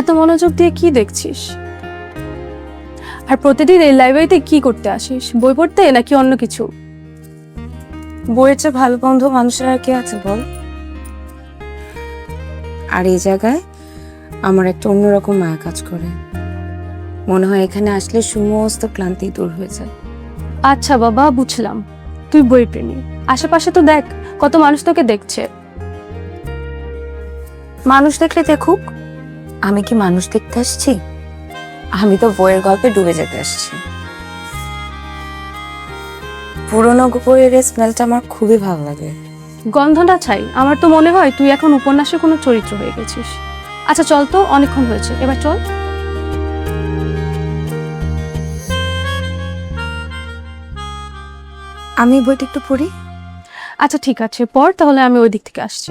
এত মনোযোগ দিয়ে কি দেখছিস? আর প্রতিদিন এই লাইব্রেরিতে কি করতে আসিস? বই পড়তে নাকি অন্য কিছু? বইয়ের চেয়ে ভালো বন্ধু মানুষের আর কি আছে বল। আর এই জায়গায় আমার একটা অন্যরকম মায়া কাজ করে। মনে হয় এখানে আসলে সমস্ত ক্লান্তি দূর হয়ে যায়। আচ্ছা বাবা, বুঝলাম তুই বই প্রেমী। আশেপাশে তো দেখ, কত মানুষ তোকে দেখছে। মানুষ দেখলে দেখুক, আমি কি মানুষ দেখতে আসছি? আমি তো বইয়ের গল্পে ডুবে যেতে আসছি। পুরোনো বইয়ের স্মেলটা আমার খুবই ভালো লাগে। গন্ধটা চাই। আমার তো মনে হয় তুই এখন উপন্যাসে কোনো চরিত্র হয়ে গেছিস। আচ্ছা চল তো, অনেকক্ষণ হয়েছে, এবার চল। আমি বইটা একটু পড়ি। আচ্ছা ঠিক আছে, পর তাহলে আমি ওই দিক থেকে আসছি।